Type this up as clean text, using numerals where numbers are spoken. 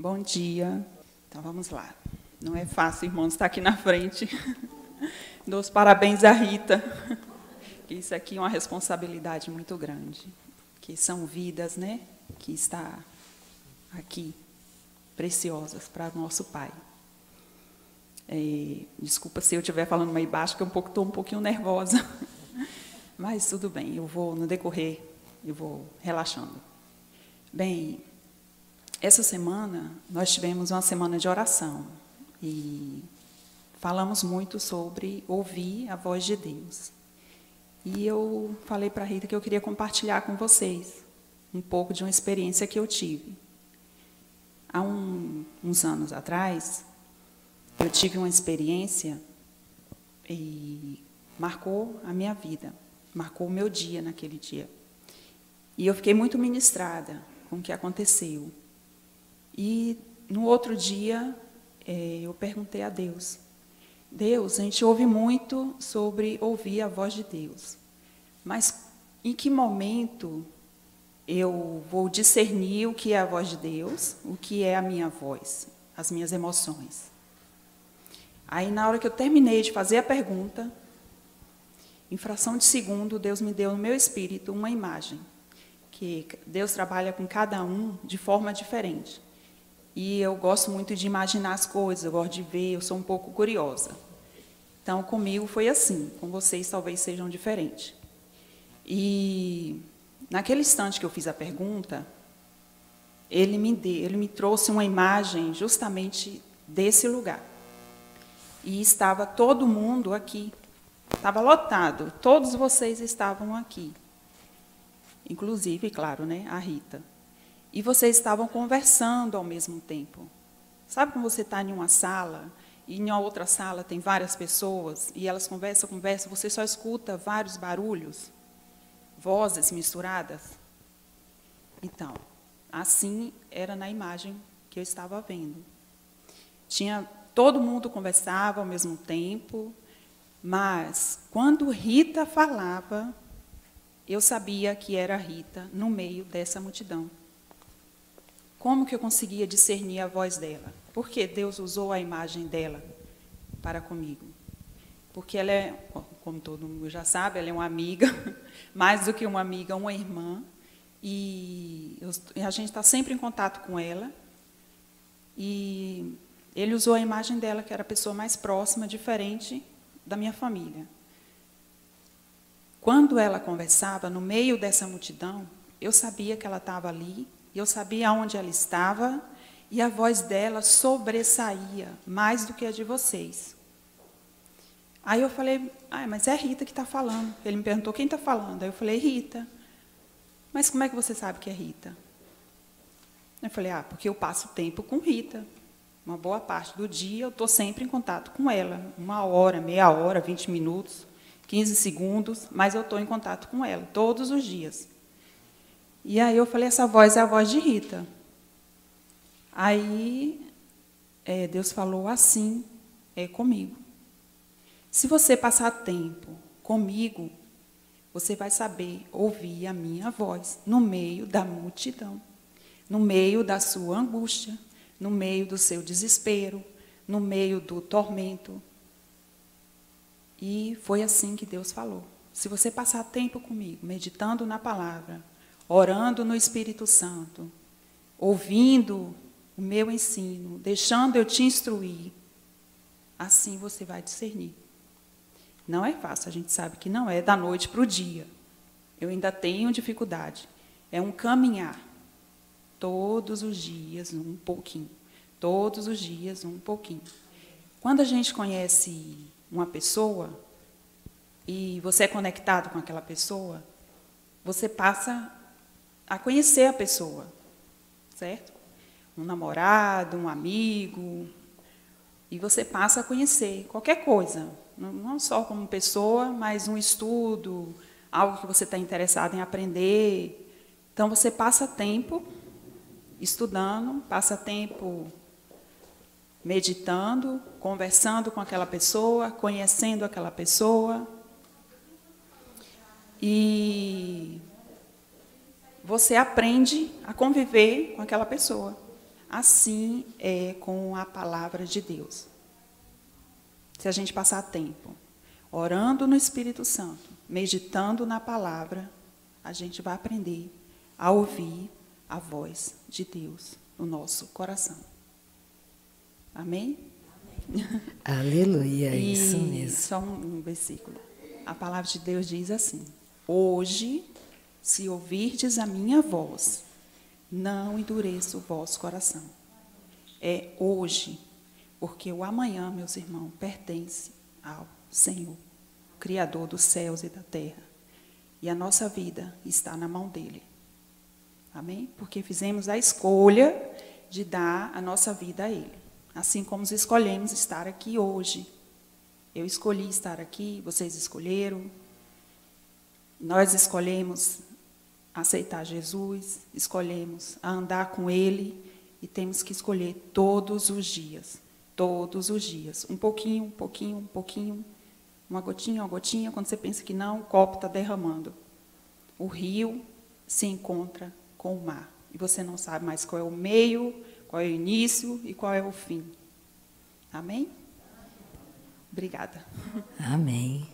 Bom dia. Então, vamos lá. Não é fácil, irmãos, estar aqui na frente. Dou os parabéns à Rita. Isso aqui é uma responsabilidade muito grande. Que são vidas, né? Que está aqui, preciosas para o nosso Pai. Desculpa se eu estiver falando meio baixo, que eu estou um pouquinho nervosa. Mas tudo bem, eu vou, no decorrer, eu vou relaxando. Bem, essa semana nós tivemos uma semana de oração e falamos muito sobre ouvir a voz de Deus. E eu falei para a Rita que eu queria compartilhar com vocês um pouco de uma experiência que eu tive. Há uns anos atrás, eu tive uma experiência e marcou a minha vida, marcou o meu dia naquele dia. E eu fiquei muito ministrada com o que aconteceu. E no outro dia, eu perguntei a Deus, Deus, a gente ouve muito sobre ouvir a voz de Deus, mas em que momento eu vou discernir o que é a voz de Deus, o que é a minha voz, as minhas emoções? Aí, na hora que eu terminei de fazer a pergunta, em fração de segundo, Deus me deu no meu espírito uma imagem, que Deus trabalha com cada um de forma diferente. E eu gosto muito de imaginar as coisas, eu gosto de ver, eu sou um pouco curiosa. Então, comigo foi assim, com vocês talvez sejam diferentes. E, naquele instante que eu fiz a pergunta, ele me trouxe uma imagem justamente desse lugar. E estava todo mundo aqui, estava lotado, todos vocês estavam aqui. Inclusive, claro, né, a Rita. E vocês estavam conversando ao mesmo tempo. Sabe quando você está em uma sala, e em outra sala tem várias pessoas, e elas conversam, você só escuta vários barulhos, vozes misturadas? Então, assim era na imagem que eu estava vendo. Todo mundo conversava ao mesmo tempo, mas quando Rita falava, eu sabia que era Rita no meio dessa multidão. Como que eu conseguia discernir a voz dela? Porque Deus usou a imagem dela para comigo. Porque ela é, como todo mundo já sabe, ela é uma amiga, mais do que uma amiga, uma irmã, e a gente está sempre em contato com ela, e ele usou a imagem dela, que era a pessoa mais próxima, diferente da minha família. Quando ela conversava, no meio dessa multidão, eu sabia que ela estava ali, eu sabia onde ela estava, e a voz dela sobressaía mais do que a de vocês. Aí eu falei, mas é Rita que está falando. Ele me perguntou, quem está falando? Aí eu falei, Rita. Mas como é que você sabe que é Rita? Eu falei, porque eu passo tempo com Rita. Uma boa parte do dia eu estou sempre em contato com ela. 1 hora, meia hora, 20 minutos, 15 segundos, mas eu estou em contato com ela, todos os dias. E aí eu falei, essa voz é a voz de Rita. Aí Deus falou assim comigo. Se você passar tempo comigo, você vai saber ouvir a minha voz no meio da multidão, no meio da sua angústia, no meio do seu desespero, no meio do tormento. E foi assim que Deus falou. Se você passar tempo comigo, meditando na palavra, orando no Espírito Santo, ouvindo o meu ensino, deixando eu te instruir, assim você vai discernir. Não é fácil, a gente sabe que não é da noite para o dia. Eu ainda tenho dificuldade. É um caminhar. Todos os dias, um pouquinho. Todos os dias, um pouquinho. Quando a gente conhece uma pessoa, e você é conectado com aquela pessoa, você passa a conhecer a pessoa, certo? Um namorado, um amigo, e você passa a conhecer qualquer coisa, não só como pessoa, mas um estudo, algo que você está interessado em aprender. Então, você passa tempo estudando, passa tempo meditando, conversando com aquela pessoa, conhecendo aquela pessoa. E você aprende a conviver com aquela pessoa. assim é com a palavra de Deus. Se a gente passar tempo orando no Espírito Santo, meditando na palavra, a gente vai aprender a ouvir a voz de Deus no nosso coração. Amém? Aleluia, isso mesmo. Só um versículo. A palavra de Deus diz assim: hoje, se ouvirdes a minha voz, não endureça o vosso coração. É hoje, porque o amanhã, meus irmãos, pertence ao Senhor, Criador dos céus e da terra. E a nossa vida está na mão dele. Amém? Porque fizemos a escolha de dar a nossa vida a ele. Assim como escolhemos estar aqui hoje. Eu escolhi estar aqui, vocês escolheram. Nós escolhemos aceitar Jesus, escolhemos andar com ele e temos que escolher todos os dias. Todos os dias. Um pouquinho, um pouquinho, um pouquinho. Uma gotinha, quando você pensa que não, o copo está derramando. O rio se encontra com o mar. E você não sabe mais qual é o meio, qual é o início e qual é o fim. Amém? Obrigada. Amém.